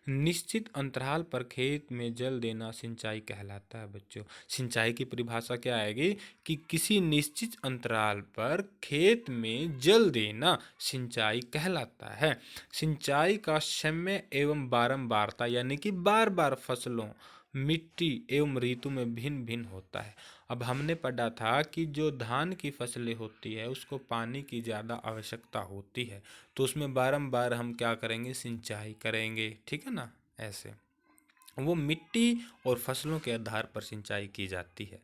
निश्चित अंतराल पर खेत में जल देना सिंचाई कहलाता है बच्चों। सिंचाई की परिभाषा क्या आएगी कि किसी निश्चित अंतराल पर खेत में जल देना सिंचाई कहलाता है। सिंचाई का समय एवं बारंबारता, यानी कि बार बार फसलों, मिट्टी एवं ऋतु में भिन्न भिन्न होता है। अब हमने पढ़ा था कि जो धान की फसलें होती है उसको पानी की ज़्यादा आवश्यकता होती है, तो उसमें बारंबार हम क्या करेंगे? सिंचाई करेंगे। ठीक है ना? ऐसे वो मिट्टी और फसलों के आधार पर सिंचाई की जाती है।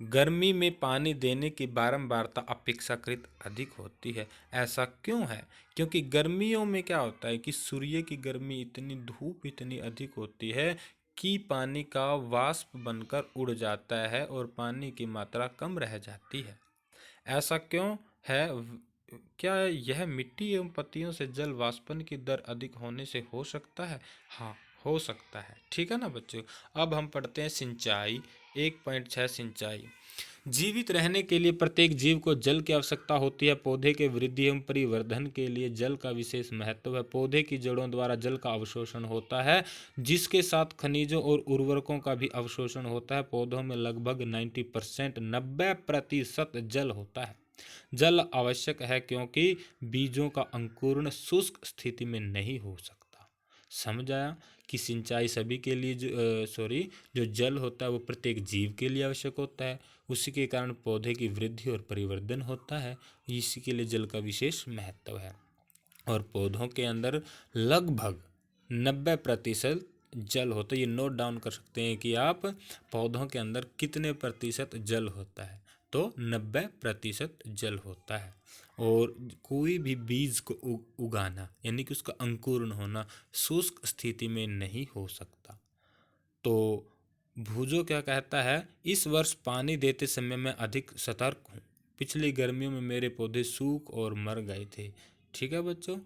गर्मी में पानी देने की बारंबारता अपेक्षाकृत अधिक होती है। ऐसा क्यों है? क्योंकि गर्मियों में क्या होता है कि सूर्य की गर्मी इतनी, धूप इतनी अधिक होती है कि पानी का वाष्प बनकर उड़ जाता है और पानी की मात्रा कम रह जाती है। ऐसा क्यों है? क्या यह मिट्टी एवं पत्तियों से जल वाष्पन की दर अधिक होने से हो सकता है? हाँ, हो सकता है। ठीक है ना बच्चों? अब हम पढ़ते हैं सिंचाई 1.6। सिंचाई जीवित रहने के लिए प्रत्येक जीव को जल की आवश्यकता होती है। पौधे के वृद्धि एवं परिवर्धन के लिए जल का विशेष महत्व है। पौधे की जड़ों द्वारा जल का अवशोषण होता है, जिसके साथ खनिजों और उर्वरकों का भी अवशोषण होता है। पौधों में लगभग 90% 90% जल होता है। जल आवश्यक है क्योंकि बीजों का अंकुरण शुष्क स्थिति में नहीं हो सकता। समझ आया कि सिंचाई सभी के लिए जो जल होता है वो प्रत्येक जीव के लिए आवश्यक होता है। उसी के कारण पौधे की वृद्धि और परिवर्धन होता है। इसी के लिए जल का विशेष महत्व है। और पौधों के अंदर लगभग 90% जल होता है। ये नोट डाउन कर सकते हैं कि आप पौधों के अंदर कितने प्रतिशत जल होता है, तो 90% जल होता है। और कोई भी बीज को उगाना यानी कि उसका अंकुरण होना शुष्क स्थिति में नहीं हो सकता। तो भूजो क्या कहता है, इस वर्ष पानी देते समय मैं अधिक सतर्क हूँ। पिछली गर्मियों में मेरे पौधे सूख और मर गए थे। ठीक है बच्चों।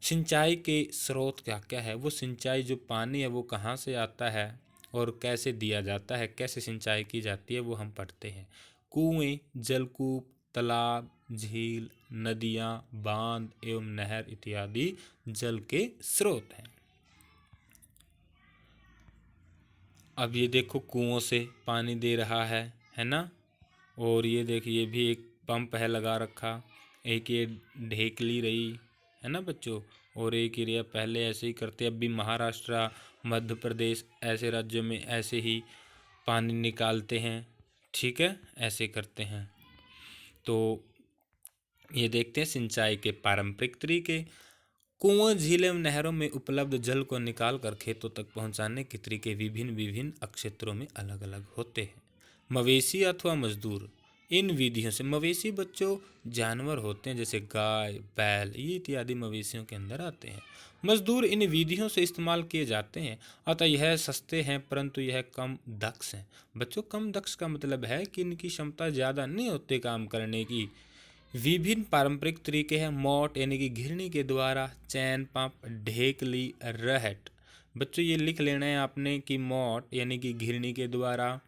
सिंचाई के स्रोत क्या क्या है, वो सिंचाई जो पानी है वो कहाँ से आता है और कैसे दिया जाता है, कैसे सिंचाई की जाती है, वो हम पढ़ते हैं। कुएं, जलकूप, तालाब, झील, नदियाँ, बांध एवं नहर इत्यादि जल के स्रोत हैं। अब ये देखो कुओं से पानी दे रहा है ना। और ये देखिए, ये भी एक पंप है लगा रखा। एक ये ढेकली रही है ना बच्चों। और एक एरिया पहले ऐसे ही करते, अब भी महाराष्ट्र, मध्य प्रदेश ऐसे राज्यों में ऐसे ही पानी निकालते हैं। ठीक है, ऐसे करते हैं। तो ये देखते हैं सिंचाई के पारंपरिक तरीके। कुआं, झीलें एवं नहरों में उपलब्ध जल को निकालकर खेतों तक पहुंचाने के तरीके विभिन्न विभिन्न क्षेत्रों में अलग अलग होते हैं। मवेशी अथवा मजदूर, इन विधियों से, मवेशी बच्चों जानवर होते हैं जैसे गाय, बैल, ये इत्यादि मवेशियों के अंदर आते हैं। मजदूर इन विधियों से इस्तेमाल किए जाते हैं। अतः यह सस्ते हैं परंतु यह कम दक्ष हैं। बच्चों कम दक्ष का मतलब है कि इनकी क्षमता ज़्यादा नहीं होती काम करने की। विभिन्न पारंपरिक तरीके हैं। मोट यानी कि घिरनी के द्वारा, चैन पंप, ढेकली, रहट। बच्चों ये लिख लेना है आपने कि मोट यानी कि घिरनी के द्वारा,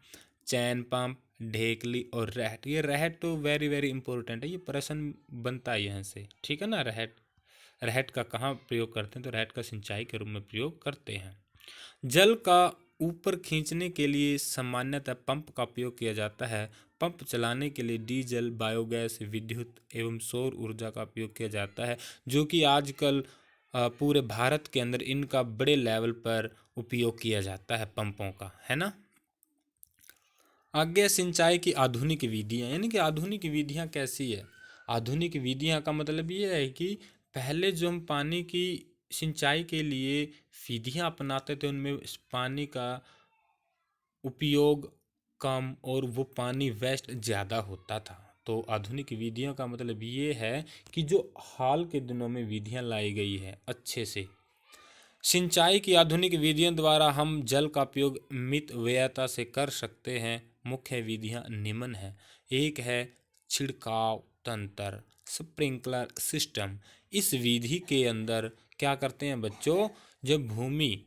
चैन पंप, ढेकली और रहट। ये रहट तो वेरी वेरी इंपॉर्टेंट है, ये प्रश्न बनता है यहाँ से। ठीक है ना। रहट, रहट का कहाँ प्रयोग करते हैं, तो रहट का सिंचाई के रूप में प्रयोग करते हैं। जल का ऊपर खींचने के लिए सामान्यतः पंप का उपयोग किया जाता है। पंप चलाने के लिए डीजल, बायोगैस, विद्युत एवं सौर ऊर्जा का उपयोग किया जाता है, जो कि आजकल पूरे भारत के अंदर इनका बड़े लेवल पर उपयोग किया जाता है पंपों का, है ना। आगे सिंचाई की आधुनिक विधियाँ, यानी कि आधुनिक विधियाँ कैसी है। आधुनिक विधियाँ का मतलब ये है कि पहले जो हम पानी की सिंचाई के लिए विधियाँ अपनाते थे उनमें पानी का उपयोग कम और वो पानी वेस्ट ज़्यादा होता था। तो आधुनिक विधियों का मतलब ये है कि जो हाल के दिनों में विधियाँ लाई गई है अच्छे से। सिंचाई की आधुनिक विधियों द्वारा हम जल का उपयोग मितव्ययता से कर सकते हैं। मुख्य विधियाँ निम्न हैं। एक है छिड़काव तंत्र, स्प्रिंकलर सिस्टम। इस विधि के अंदर क्या करते हैं बच्चों, जब भूमि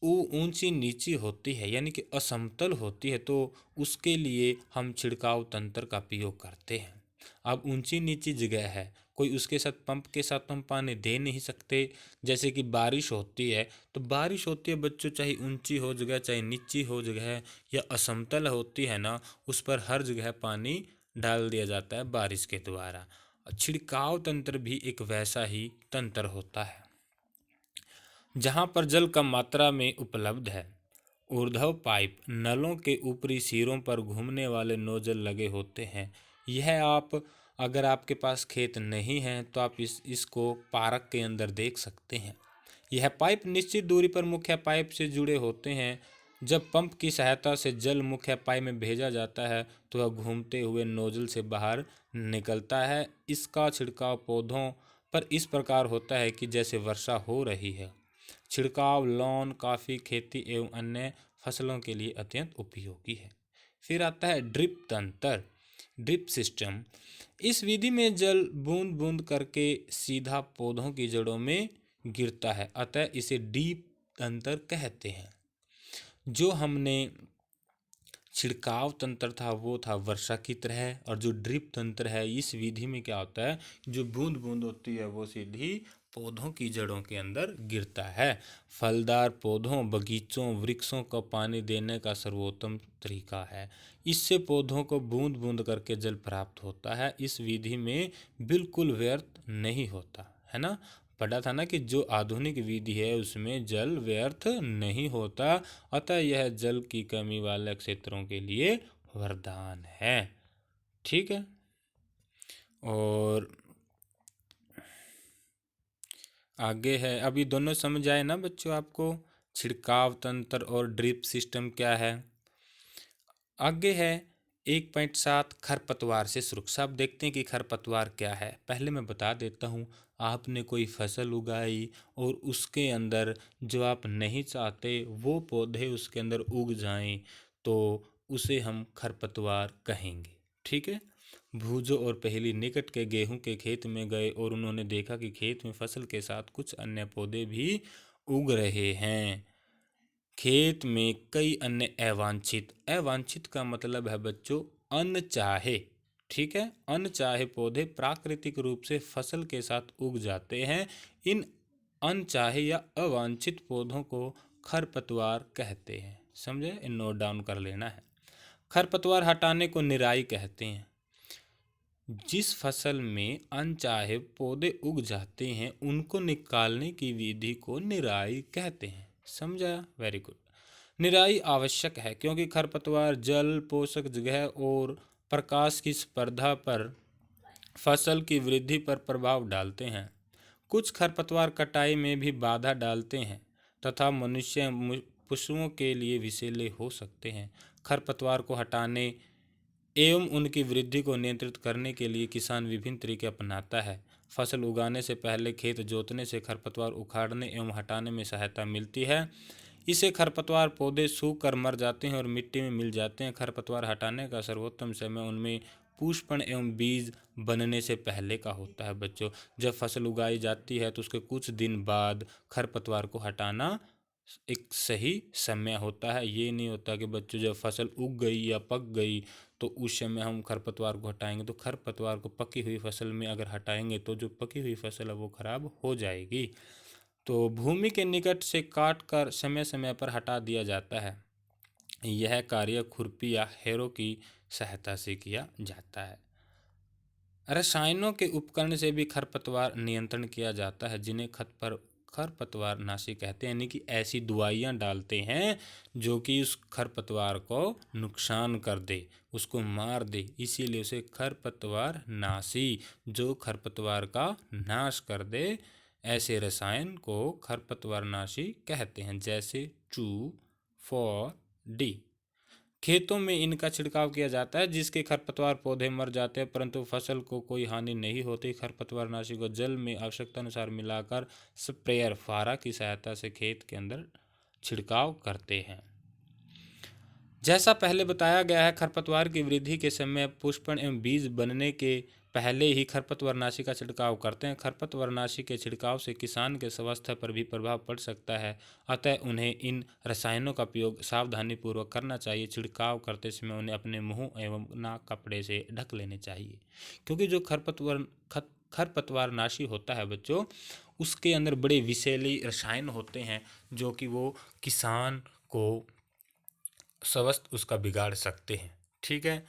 ऊंची नीची होती है यानी कि असमतल होती है तो उसके लिए हम छिड़काव तंत्र का प्रयोग करते हैं। अब ऊंची नीची जगह है, कोई उसके साथ पंप के साथ हम पानी दे नहीं सकते। जैसे कि बारिश होती है, तो बारिश होती है बच्चों, चाहे ऊंची हो जगह चाहे नीची हो जगह या असमतल होती है ना, उस पर हर जगह पानी डाल दिया जाता है बारिश के द्वारा। छिड़काव तंत्र भी एक वैसा ही तंत्र होता है जहाँ पर जल कम मात्रा में उपलब्ध है। ऊर्ध्व पाइप, नलों के ऊपरी सिरों पर घूमने वाले नोजल लगे होते हैं। यह आप, अगर आपके पास खेत नहीं है तो आप इसको पार्क के अंदर देख सकते हैं। यह पाइप निश्चित दूरी पर मुख्य पाइप से जुड़े होते हैं। जब पंप की सहायता से जल मुख्य पाइप में भेजा जाता है तो वह घूमते हुए नोजल से बाहर निकलता है। इसका छिड़काव पौधों पर इस प्रकार होता है कि जैसे वर्षा हो रही है। छिड़काव लॉन, कॉफ़ी खेती एवं अन्य फसलों के लिए अत्यंत उपयोगी है। फिर आता है ड्रिप तंत्र, ड्रिप सिस्टम। इस विधि में जल बूंद बूंद करके सीधा पौधों की जड़ों में गिरता है, अतः इसे ड्रिप तंत्र कहते हैं। जो हमने छिड़काव तंत्र था वो था वर्षा की तरह, और जो ड्रिप तंत्र है इस विधि में क्या होता है, जो बूंद बूंद होती है वो सीधी पौधों की जड़ों के अंदर गिरता है। फलदार पौधों, बगीचों, वृक्षों को पानी देने का सर्वोत्तम तरीका है। इससे पौधों को बूंद बूंद करके जल प्राप्त होता है। इस विधि में बिल्कुल व्यर्थ नहीं होता है ना। पढ़ा था ना कि जो आधुनिक विधि है उसमें जल व्यर्थ नहीं होता, अतः यह जल की कमी वाले क्षेत्रों के लिए वरदान है। ठीक है। और आगे है, अभी दोनों समझ आए ना बच्चों आपको, छिड़काव तंत्र और ड्रिप सिस्टम क्या है। आगे है 1.7 खरपतवार से सुरक्षा। अब देखते हैं कि खरपतवार क्या है। पहले मैं बता देता हूँ, आपने कोई फसल उगाई और उसके अंदर जो आप नहीं चाहते वो पौधे उसके अंदर उग जाएं तो उसे हम खरपतवार कहेंगे। ठीक है। भूजो और पहेली निकट के गेहूं के खेत में गए और उन्होंने देखा कि खेत में फसल के साथ कुछ अन्य पौधे भी उग रहे हैं। खेत में कई अन्य अवांछित, अवांछित का मतलब है बच्चों अनचाहे। ठीक है। अनचाहे पौधे प्राकृतिक रूप से फसल के साथ उग जाते हैं। इन अनचाहे या अवांछित पौधों को खरपतवार कहते हैं। समझे, इन नोट डाउन कर लेना है। खरपतवार हटाने को निराई कहते हैं। जिस फसल में अनचाहे पौधे उग जाते हैं उनको निकालने की विधि को निराई कहते हैं। समझा, वेरी गुड। निराई आवश्यक है क्योंकि खरपतवार जल, पोषक जगह और प्रकाश की स्पर्धा पर फसल की वृद्धि पर प्रभाव डालते हैं। कुछ खरपतवार कटाई में भी बाधा डालते हैं तथा मनुष्य पशुओं के लिए विषैले हो सकते हैं। खरपतवार को हटाने एवं उनकी वृद्धि को नियंत्रित करने के लिए किसान विभिन्न तरीके अपनाता है। फसल उगाने से पहले खेत जोतने से खरपतवार उखाड़ने एवं हटाने में सहायता मिलती है। इससे खरपतवार पौधे सूख कर मर जाते हैं और मिट्टी में मिल जाते हैं। खरपतवार हटाने का सर्वोत्तम समय उनमें पुष्पण एवं बीज बनने से पहले का होता है। बच्चों, जब फसल उगाई जाती है तो उसके कुछ दिन बाद खरपतवार को हटाना एक सही समय होता है। ये नहीं होता कि बच्चों जब फसल उग गई या पक गई तो उस समय हम खरपतवार को हटाएंगे। तो खरपतवार को पकी हुई फसल में अगर हटाएंगे तो जो पकी हुई फसल है वो खराब हो जाएगी। तो भूमि के निकट से काट कर समय समय पर हटा दिया जाता है। यह कार्य खुरपी या हैरो की सहायता से किया जाता है। रसायनों के उपकरण से भी खरपतवार नियंत्रण किया जाता है, जिन्हें खरपतवार नाशी कहते हैं। यानी कि ऐसी दवाइयाँ डालते हैं जो कि उस खरपतवार को नुकसान कर दे, उसको मार दे, इसीलिए उसे खरपतवार नाशी, जो खरपतवार का नाश कर दे, ऐसे रसायन को खरपतवार नाशी कहते हैं। जैसे 2,4-D। खेतों में इनका छिड़काव किया जाता है जिसके खरपतवार पौधे मर जाते हैं परंतु फसल को कोई हानि नहीं होती। खरपतवारनाशी को जल में आवश्यकता अनुसार मिलाकर स्प्रेयर फुहारा की सहायता से खेत के अंदर छिड़काव करते हैं। जैसा पहले बताया गया है, खरपतवार की वृद्धि के समय पुष्पण एवं बीज बनने के पहले ही खरपतवारनाशी का छिड़काव करते हैं। खरपतवारनाशी के छिड़काव से किसान के स्वास्थ्य पर भी प्रभाव पड़ सकता है, अतः उन्हें इन रसायनों का उपयोग सावधानीपूर्वक करना चाहिए। छिड़काव करते समय उन्हें अपने मुंह एवं नाक कपड़े से ढक लेने चाहिए, क्योंकि जो खरपतवारनाशी होता है बच्चों, उसके अंदर बड़े विषैले रसायन होते हैं जो कि वो किसान को स्वास्थ्य उसका बिगाड़ सकते हैं। ठीक है।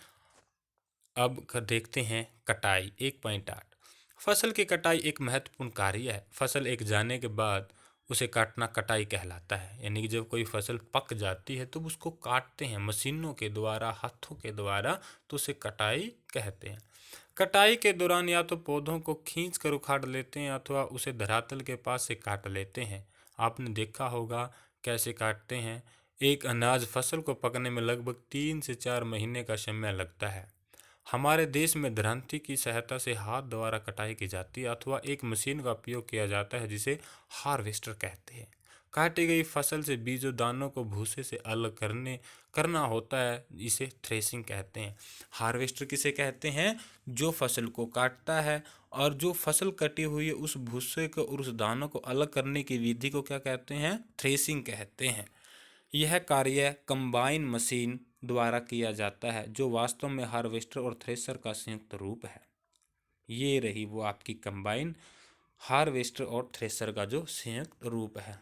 अब देखते हैं कटाई 1.8। फसल की कटाई एक महत्वपूर्ण कार्य है। फसल एक जाने के बाद उसे काटना कटाई कहलाता है। यानी कि जब कोई फसल पक जाती है तो उसको काटते हैं मशीनों के द्वारा, हाथों के द्वारा, तो उसे कटाई कहते हैं। कटाई के दौरान या तो पौधों को खींच कर उखाड़ लेते हैं अथवा उसे धरातल के पास से काट लेते हैं। आपने देखा होगा कैसे काटते हैं। एक अनाज फसल को पकने में लगभग 3 से 4 महीने का समय लगता है। हमारे देश में दरांती की सहायता से हाथ द्वारा कटाई की जाती है अथवा एक मशीन का उपयोग किया जाता है जिसे हार्वेस्टर कहते हैं। काटी गई फसल से बीजों दानों को भूसे से अलग करना होता है, इसे थ्रेसिंग कहते हैं। हार्वेस्टर किसे कहते हैं? जो फसल को काटता है और जो फसल कटी हुई है उस भूसे को और उस दानों को अलग करने की विधि को क्या कहते हैं? थ्रेसिंग कहते हैं। यह कार्य कंबाइन मशीन द्वारा किया जाता है जो वास्तव में हार्वेस्टर और थ्रेशर का संयुक्त रूप है। ये रही वो आपकी कंबाइन हार्वेस्टर और थ्रेशर का जो संयुक्त रूप है।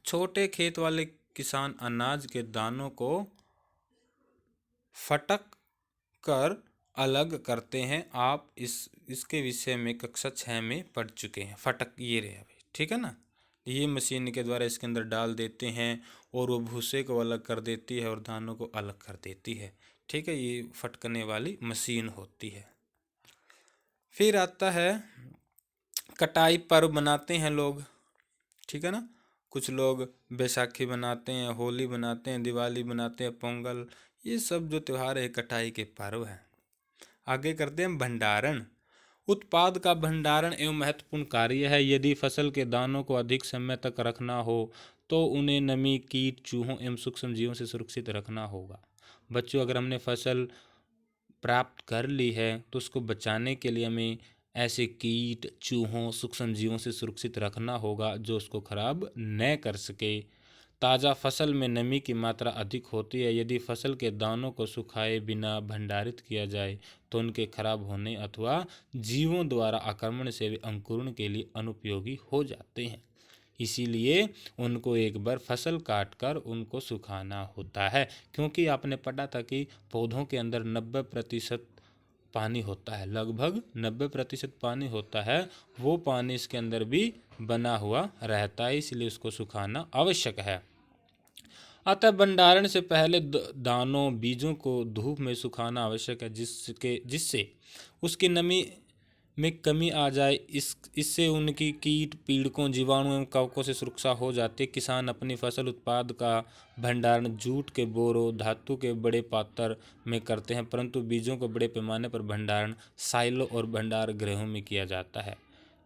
छोटे खेत वाले किसान अनाज के दानों को फटक कर अलग करते हैं। आप इसके विषय में कक्षा 6 में पढ़ चुके हैं। फटक ये रहे भाई, ठीक है ना। ये मशीन के द्वारा इसके अंदर डाल देते हैं और वो भूसे को अलग कर देती है और दानों को अलग कर देती है, ठीक है। ये फटकने वाली मशीन होती है। फिर आता है कटाई पर्व बनाते हैं लोग, ठीक है ना। कुछ लोग बैसाखी बनाते हैं, होली बनाते हैं, दिवाली बनाते हैं, पोंगल, ये सब जो त्यौहार है कटाई के पर्व हैं। आगे करते हैं भंडारण। उत्पाद का भंडारण एवं महत्वपूर्ण कार्य है। यदि फसल के दानों को अधिक समय तक रखना हो तो उन्हें नमी, कीट, चूहों एवं सूक्ष्म जीवों से सुरक्षित रखना होगा। बच्चों, अगर हमने फसल प्राप्त कर ली है तो उसको बचाने के लिए हमें ऐसे कीट, चूहों, सूक्ष्म जीवों से सुरक्षित रखना होगा जो उसको खराब न कर सके। ताज़ा फसल में नमी की मात्रा अधिक होती है। यदि फसल के दानों को सुखाए बिना भंडारित किया जाए तो उनके खराब होने अथवा जीवों द्वारा आक्रमण से वे अंकुरण के लिए अनुपयोगी हो जाते हैं। इसीलिए उनको एक बार फसल काट कर उनको सुखाना होता है, क्योंकि आपने पढ़ा था कि पौधों के अंदर 90% पानी होता है, लगभग 90% पानी होता है। वो पानी इसके अंदर भी बना हुआ रहता है, इसलिए उसको सुखाना आवश्यक है। अतः भंडारण से पहले दानों, बीजों को धूप में सुखाना आवश्यक है, जिससे उसकी नमी में कमी आ जाए। इससे उनकी कीट, पीड़कों, जीवाणु एवं कवकों से सुरक्षा हो जाती है। किसान अपनी फसल उत्पाद का भंडारण जूट के बोरों, धातु के बड़े पात्र में करते हैं, परंतु बीजों को बड़े पैमाने पर भंडारण साइलो और भंडार गृहों में किया जाता है,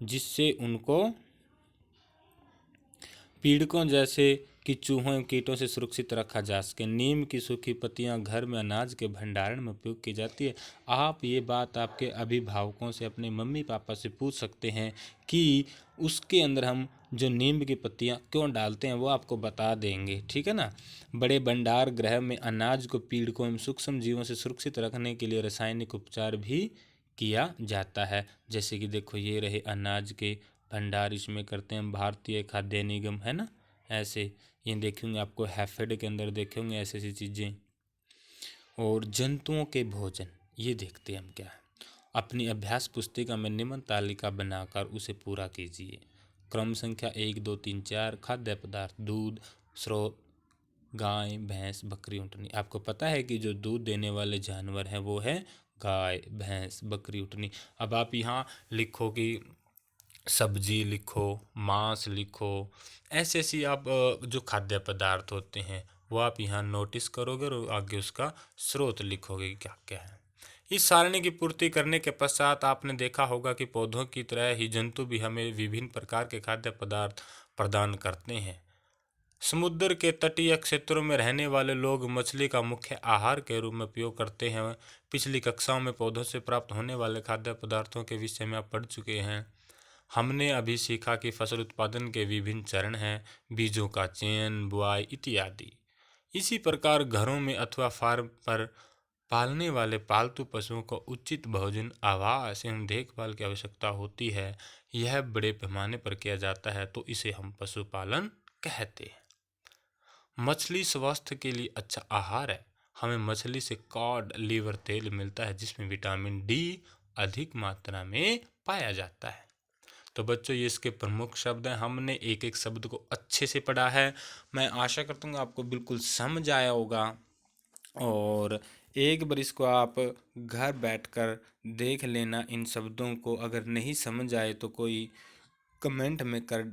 जिससे उनको पीड़कों जैसे कि चूहों एवं कीटों से सुरक्षित रखा जा सके। नीम की सूखी पत्तियां घर में अनाज के भंडारण में उपयोग की जाती है। आप ये बात आपके अभिभावकों से, अपने मम्मी पापा से पूछ सकते हैं कि उसके अंदर हम जो नीम की पत्तियां क्यों डालते हैं, वो आपको बता देंगे, ठीक है ना। बड़े भंडार गृह में अनाज को पीड़कों एवं सूक्ष्म जीवों से सुरक्षित रखने के लिए रासायनिक उपचार भी किया जाता है। जैसे कि देखो, ये रहे अनाज के भंडार, इसमें करते हैं भारतीय खाद्य निगम, है ना। ऐसे ये देखेंगे आपको हैफेड के अंदर देखेंगे ऐसी ऐसी चीज़ें। और जंतुओं के भोजन, ये देखते हैं हम क्या है। अपनी अभ्यास पुस्तिका में निम्न तालिका बनाकर उसे पूरा कीजिए। क्रम संख्या 1, 2, 3, 4 खाद्य पदार्थ: दूध स्रोत गाय, भैंस, बकरी, ऊँटनी। आपको पता है कि जो दूध देने वाले जानवर हैं वो है गाय, भैंस, बकरी, ऊँटनी। अब आप यहाँ लिखो कि सब्जी लिखो, मांस लिखो, ऐसे ऐसी आप जो खाद्य पदार्थ होते हैं वो आप यहाँ नोटिस करोगे और आगे उसका स्रोत लिखोगे क्या क्या है। इस सारणी की पूर्ति करने के पश्चात आपने देखा होगा कि पौधों की तरह ही जंतु भी हमें विभिन्न प्रकार के खाद्य पदार्थ प्रदान करते हैं। समुद्र के तटीय क्षेत्रों में रहने वाले लोग मछली का मुख्य आहार के रूप में उपयोग करते हैं। पिछली कक्षाओं में पौधों से प्राप्त होने वाले खाद्य पदार्थों के विषय में आप पढ़ चुके हैं। हमने अभी सीखा कि फसल उत्पादन के विभिन्न चरण हैं: बीजों का चयन, बुआई इत्यादि। इसी प्रकार घरों में अथवा फार्म पर पालने वाले पालतू पशुओं को उचित भोजन, आवास एवं देखभाल की आवश्यकता होती है। यह बड़े पैमाने पर किया जाता है तो इसे हम पशुपालन कहते हैं। मछली स्वास्थ्य के लिए अच्छा आहार है। हमें मछली से कॉड लिवर तेल मिलता है जिसमें विटामिन डी अधिक मात्रा में पाया जाता है। तो बच्चों, ये इसके प्रमुख शब्द हैं। हमने एक एक शब्द को अच्छे से पढ़ा है। मैं आशा करता हूँ आपको बिल्कुल समझ आया होगा। और एक बार इसको आप घर बैठकर देख लेना इन शब्दों को। अगर नहीं समझ आए तो कोई कमेंट में कर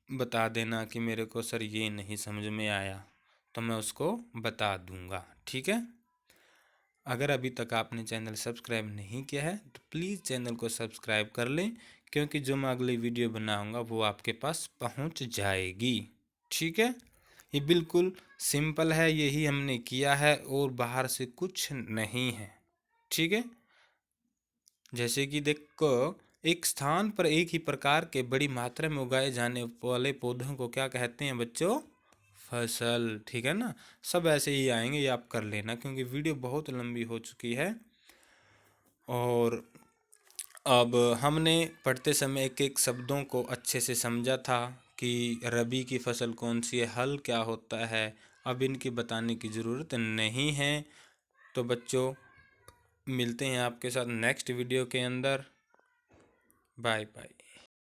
बता देना कि मेरे को सर ये नहीं समझ में आया, तो मैं उसको बता दूंगा, ठीक है। अगर अभी तक आपने चैनल सब्सक्राइब नहीं किया है तो प्लीज़ चैनल को सब्सक्राइब कर लें, क्योंकि जो मैं अगली वीडियो बनाऊंगा वो आपके पास पहुंच जाएगी, ठीक है। ये बिल्कुल सिंपल है, यही हमने किया है और बाहर से कुछ नहीं है, ठीक है। जैसे कि देखो, एक स्थान पर एक ही प्रकार के बड़ी मात्रा में उगाए जाने वाले पौधों को क्या कहते हैं बच्चों? फसल, ठीक है ना। सब ऐसे ही आएंगे, ये आप कर लेना, क्योंकि वीडियो बहुत लंबी हो चुकी है। और अब हमने पढ़ते समय एक एक शब्दों को अच्छे से समझा था कि रबी की फसल कौन सी है, हल क्या होता है। अब इनकी बताने की ज़रूरत नहीं है। तो बच्चों, मिलते हैं आपके साथ नेक्स्ट वीडियो के अंदर। Bye bye.